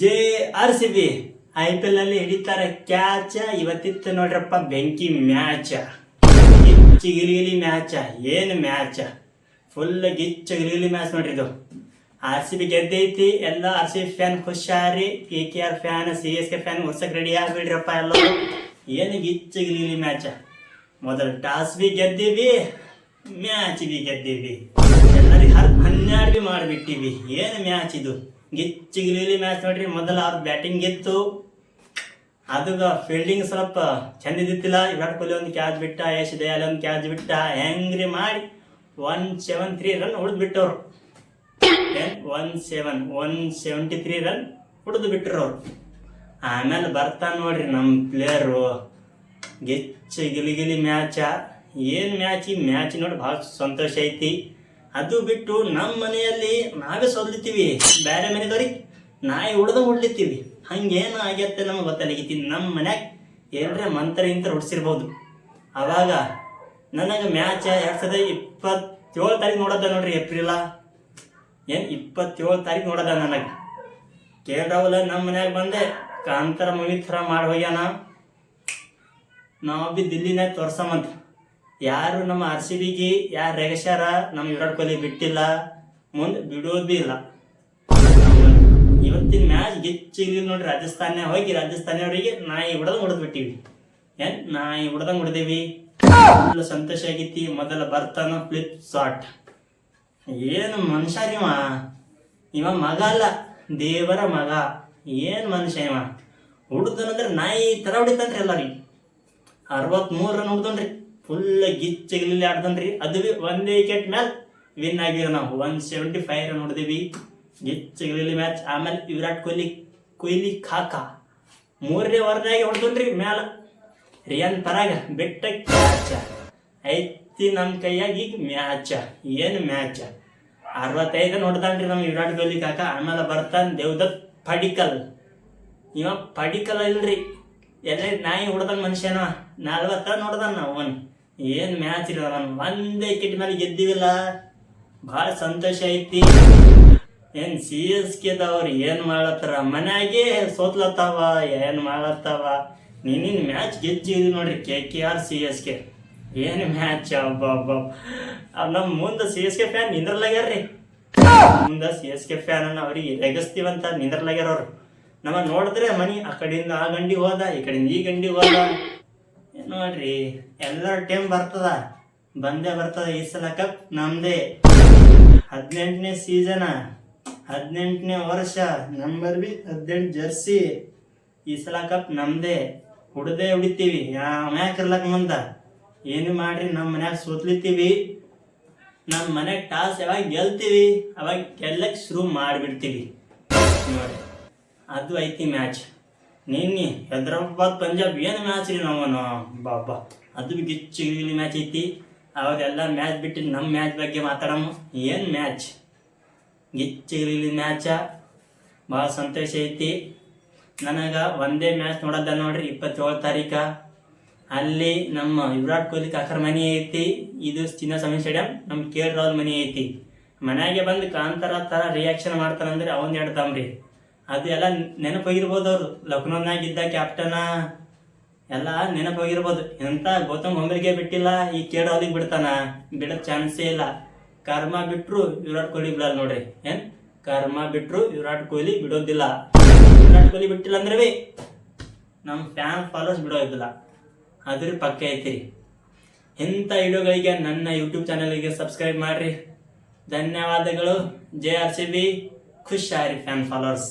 J R C B IPL ನಲ್ಲಿ ಹಿಡಿತಾರೆ ಕ್ಯಾಚ. ಇವತ್ತಿತ್ತು ನೋಡ್ರಪ್ಪ ಬೆಂಕಿ ಮ್ಯಾಚ, ಗಿಚ್ಚ ಗಿಲಿಗಿಲಿ ಮ್ಯಾಚ. ಏನು ಮ್ಯಾಚ, ಫುಲ್ ಗಿಚ್ಚ ಗಿಲಿಗಿಲಿ ಮ್ಯಾಚ್ ನೋಡ್ರಿ ಇದು. RCB ಗೆದ್ದೈತಿ. ಎಲ್ಲ RCB ಫ್ಯಾನ್ ಖುಷಾರಿ, KKR ಫ್ಯಾನ್, CSK ಫ್ಯಾನ್ ಉರ್ಸಕ್ ರೆಡಿ ಆಗ್ಬಿಡ್ರಪ್ಪ ಎಲ್ಲರೂ. ಏನು ಗಿಚ್ಚ ಗಿಲಿಗಿಲಿ ಮ್ಯಾಚ. ಮೊದಲು ಟಾಸ್ ಬಿ ಗೆದ್ದೀವಿ, ಮ್ಯಾಚ್ ಬಿ ಗೆದ್ದೀವಿ, ಎಲ್ಲರಿಗೆ 12 ಬಿ ಮಾಡಿಬಿಟ್ಟಿವಿ. ಏನು ಮ್ಯಾಚ್ ಇದು, ಗಿಚ್ಚ ಗಿಲಿಗಿಲಿ ಮ್ಯಾಚ್ ನೋಡ್ರಿ. ಮೊದಲು ಅವ್ರ ಬ್ಯಾಟಿಂಗ್ ಇತ್ತು, ಅದಗ ಫೀಲ್ಡಿಂಗ್ ಸ್ವಲ್ಪ ಚಂದ ಇದ್ದಿತ್ತಿಲ್ಲ. ವಿರಾಟ್ ಕೊಹ್ಲಿ ಒಂದು ಕ್ಯಾಚ್ ಬಿಟ್ಟ, ಯಶ್ ದಯಾಲ್ ಒಂದು ಕ್ಯಾಚ್ ಬಿಟ್ಟ, ಹೆಂಗ್ರಿ ಮಾಡಿ 173 ರನ್ ಹೊಡೆದು ಬಿಟ್ಟವ್ರು. 173 ರನ್ ಹೊಡೆದು ಬಿಟ್ಟರು ಅವ್ರು. ಆಮೇಲೆ ಬರ್ತಾನ ನೋಡ್ರಿ ನಮ್ಮ ಪ್ಲೇಯರು. ಗಿಚ್ಚ ಗಿಲಿಗಿಲಿ ಮ್ಯಾಚ. ಏನು ಮ್ಯಾಚ್, ಈ ಮ್ಯಾಚ್ ನೋಡಿ ಭಾಳ ಸಂತೋಷ ಐತಿ. ಅದು ಬಿಟ್ಟು ನಮ್ಮ ಮನೆಯಲ್ಲಿ ನಾವೇ ಸೋಲ್ಲಿತ್ತೀವಿ, ಬೇರೆ ಮನೆದವ್ರಿಗೆ ನಾಯಿ ಹೊಡ್ಲಿತ್ತೀವಿ. ಹಂಗೇನು ಆಗ್ಯತ್ತೆ ನಮ್ಗೆ ಗೊತ್ತಾಗೈತಿ. ನಮ್ಮ ಮನ್ಯಾಗ ಏನರ ಮಂತ್ರ ಇಂತ ಹೊಡ್ಸಿರ್ಬೋದು. ಅವಾಗ ನನಗೆ ಮ್ಯಾಚ್ 2027 ತಾರೀಕು ನೋಡೋದ ನೋಡ್ರಿ. ಏಪ್ರಿಲ 27 ತಾರೀಕು ನೋಡೋದ ನನಗೆ. KL ರಾಹುಲ್ ನಮ್ಮ ಮನ್ಯಾಗ ಬಂದೆ, ಕಾಂತಾರ ಮೂವಿ ಥರ ಮಾಡಿ ಹೋಗ್ಯಾನ. ನಾವು ಬಿ ದಿಲ್ಲಿನಾಗ ತೋರ್ಸಮಂತ. ಯಾರು ನಮ್ಮ RCBಗೆ ಯಾರು ರೇಗಸ್ಯಾರ, ನಮ್ಮ ವಿರಾಟ್ ಕೊಹ್ಲಿ ಬಿಟ್ಟಿಲ್ಲ, ಮುಂದೆ ಬಿಡೋದು ಬಿ ಇಲ್ಲ. ಇವತ್ತಿನ ಮ್ಯಾಚ್ ಗಿಚ್ಚಿಗೆ ನೋಡ್ರಿ. ರಾಜಸ್ಥಾನ ಹೋಗಿ ರಾಜಸ್ಥಾನಿಯವರಿಗೆ ನಾಯಿ ಹೊಡೆದು ಹೊಡೆದ್ಬಿಟ್ಟಿವಿ. ನಾಯಿ ಹೊಡೆದಂಗೆ ಹೊಡೆದೇವಿ. ಫುಲ್ ಸಂತೋಷ ಆಗೈತಿ. ಮೊದಲ ಬರ್ತಾನ ಫ್ಲಿಪ್ ಶಾಟ್. ಏನು ಮನುಷ್ಯ ಇವ, ಇವ ಮಗ ಅಲ್ಲ, ದೇವರ ಮಗ. ಏನು ಮನುಷ್ಯ ಇವ. ಹೊಡ್ದನಂದ್ರೆ ನಾಯಿ ಥರ ಹೊಡಿತಾನ್ರಿ ಎಲ್ಲರಿಗೆ. 63 ರನ್ ಹೊಡ್ದನ್ರಿ. ಫುಲ್ ಗಿಚ್ಚಿಗಿಲಿ ಆಡ್ದನ್ರಿ. ಅದು ಬಿ ಒಂದೇ ವಿಕೆಟ್ ಮೇಲೆ ವಿನ್ ಆಗಿವಿ ನಾವು. 175 ರನ್ ಹೊಡೆದಿವಿ. ಗಿಚ್ಚಿಗಿಲಿ ಮ್ಯಾಚ್. ಆಮೇಲೆ ವಿರಾಟ್ ಕೊಹ್ಲಿ ಕಾಕ 3ನೇ ಓವರ್ನಾಗೆ ಹೊಡೆದನ್ರಿ ಮ್ಯಾಲ. ರಿಯಾನ್ ಪರಾಗ ಬೆಟ್ಟ ಕ್ಯಾಚ ಐತಿ ನಮ್ಮ ಕೈಯಾಗ. ಈಗ ಮ್ಯಾಚ, ಏನು ಮ್ಯಾಚ. 65 ನೋಡ್ತಾನ್ರಿ ನಮ್ಮ ವಿರಾಟ್ ಕೊಹ್ಲಿ ಕಾಕ. ಆಮೇಲೆ ಬರ್ತಾನೆ ದೇವದತ್ ಪಡಿಕಲ್. ಇವ ಪಡಿಕಲ್ ಇಲ್ರಿ, ಎಲ್ಲ ನಾಯಿ ಹೊಡೆದಂಗ ಮನುಷ್ಯನ. 40 ರನ್ ನೋಡ್ದಾನ ನಾವು. ಏನು ಮ್ಯಾಚ್ ಇರೋ, ನಾನು ಒಂದೇ ವಿಕೆಟ್ ಮೇಲೆ ಗೆದ್ದಿವಿಲ್ಲ. ಭಾಳ ಸಂತೋಷ ಐತಿ. ಏನು CSKದವ್ರು ಏನು ಮಾಡತ್ತಾರ, ಮನ್ಯಾಗೆ ಸೋತ್ಲತ್ತಾವ, ಏನು ಮಾಡತ್ತಾವ. ನೀನಿನ್ ಮ್ಯಾಚ್ ಗೆದ್ದಿವಿ ನೋಡ್ರಿ. KKR CSK ಏನು ಮ್ಯಾಚ್. ಹಬ್ಬ ನಮ್ಮ ಮುಂದೆ CSK ಫ್ಯಾನ್ ನಿಂದ್ರಲಾಗ್ಯಾರ್ರಿ. ಮುಂದೆ CSK ಫ್ಯಾನ್ ಅವ್ರಿಗೆ ರೆಗಸ್ತೀವಂತ ನಿಂದ್ರಲಾಗ್ಯಾರ ಅವ್ರು. ನಮ್ಮ ನೋಡಿದ್ರೆ ಮನಿ ಆ ಕಡೆಯಿಂದ ಆ ಗಂಡಿ ಹೋದ, ಈ ಕಡೆಯಿಂದ ಈ ಗಂಡಿ ಹೋದ. ನೋಡ್ರಿ, ಎಲ್ಲರ ಟೈಮ್ ಬರ್ತದ, ಬಂದೇ ಬರ್ತದ. ಈ ಸಲ ಕಪ್ ನಮ್ದೇ. 18ನೇ ಸೀಸನ್, 18ನೇ ವರ್ಷ, ನಂಬರ್ ಬಿ 18 ಜರ್ಸಿ. ಈ ಸಲ ಕಪ್ ನಮ್ದೇ. ಹೊಡಿತೀವಿ, ಮ್ಯಾಕ್ ಇರ್ಲಕ್ ಮುಂದ. ಏನು ಮಾಡ್ರಿ, ನಮ್ಮ ಮನ್ಯಾಗ ಸೋತ್ಲಿತ್ತೀವಿ. ನಮ್ಮ ಮನ್ಯಾಗ ಟಾಸ್ ಯಾವಾಗ ಗೆಲ್ತೀವಿ ಅವಾಗ ಗೆಲ್ಲಕ್ಕೆ ಶುರು ಮಾಡಿಬಿಡ್ತೀವಿ ನೋಡಿ. ಅದು ಐತಿ ಮ್ಯಾಚ್. ನಿನ್ನೆ ಹೈದ್ರಾಬಾದ್ ಪಂಜಾಬ್ ಏನು ಮ್ಯಾಚ್ ರೀ ನಾವು ಬಾಬಾ. ಅದು ಬಿ ಗಿಚ್ಚಿಗಿಲಿ ಮ್ಯಾಚ್ ಐತಿ. ಅವಾಗೆಲ್ಲ ಮ್ಯಾಚ್ ಬಿಟ್ಟು ನಮ್ಮ ಮ್ಯಾಚ್ ಬಗ್ಗೆ ಮಾತಾಡಮ್ಮ. ಏನು ಮ್ಯಾಚ್, ಗಿಚ್ಚಿಗಿಲಿ ಮ್ಯಾಚ. ಭಾಳ ಸಂತೋಷ ಐತಿ ನನಗೆ. ಒಂದೇ ಮ್ಯಾಚ್ ನೋಡೋದ ನೋಡ್ರಿ. 27 ತಾರೀಕ ಅಲ್ಲಿ ನಮ್ಮ ವಿರಾಟ್ ಕೊಹ್ಲಿ ಕಾಕರ ಮನೆ ಐತಿ. ಇದು ಚಿನ್ನಸ್ವಾಮಿ ಸ್ಟೇಡಿಯಂ. ನಮ್ಮ KL ರಾಹುಲ್ ಮನೆ ಐತಿ. ಮನೆಯಾಗೆ ಬಂದು ಕಾಂತಾರ ಥರ ರಿಯಾಕ್ಷನ್ ಮಾಡ್ತಾರಂದ್ರೆ ಅವನ್ ಹೇಳ್ತಾವ್ರಿ. ಅದು ಎಲ್ಲ ನೆನಪೋಗಿರ್ಬೋದು. ಅವರು ಲಕ್ನೋನಾಗಿದ್ದ ಕ್ಯಾಪ್ಟನ ಎಲ್ಲ ನೆನಪೋಗಿರ್ಬೋದು. ಎಂತ ಗೌತಮ್ ಗಂಭೀರ್ಗೆ ಬಿಟ್ಟಿಲ್ಲ, ಈ KL ರಾಹುಲಿಗೆ ಬಿಡ್ತಾನ? ಬಿಡೋ ಚಾನ್ಸೇ ಇಲ್ಲ. ಕರ್ಮ ಬಿಟ್ರು ವಿರಾಟ್ ಕೊಹ್ಲಿ ಬಿಡಲ್ಲ ನೋಡ್ರಿ. ಕರ್ಮ ಬಿಟ್ರು ವಿರಾಟ್ ಕೊಹ್ಲಿ ಬಿಡೋದಿಲ್ಲ. ವಿರಾಟ್ ಕೊಹ್ಲಿ ಬಿಟ್ಟಿಲ್ಲ ಅಂದ್ರೆ ಬಿ ನಮ್ಮ ಫ್ಯಾನ್ ಫಾಲೋವರ್ಸ್ ಬಿಡೋದಿಲ್ಲ. ಅದ್ರ ಪಕ್ಕ ಐತಿ. ಇಂಥ ವಿಡಿಯೋಗಳಿಗೆ ನನ್ನ ಯೂಟ್ಯೂಬ್ ಚಾನಲ್ಗೆ ಸಬ್ಸ್ಕ್ರೈಬ್ ಮಾಡ್ರಿ. ಧನ್ಯವಾದಗಳು. ಜೆ RCB. ಖುಷಾರಿ ಫ್ಯಾನ್ ಫಾಲೋವರ್ಸ್.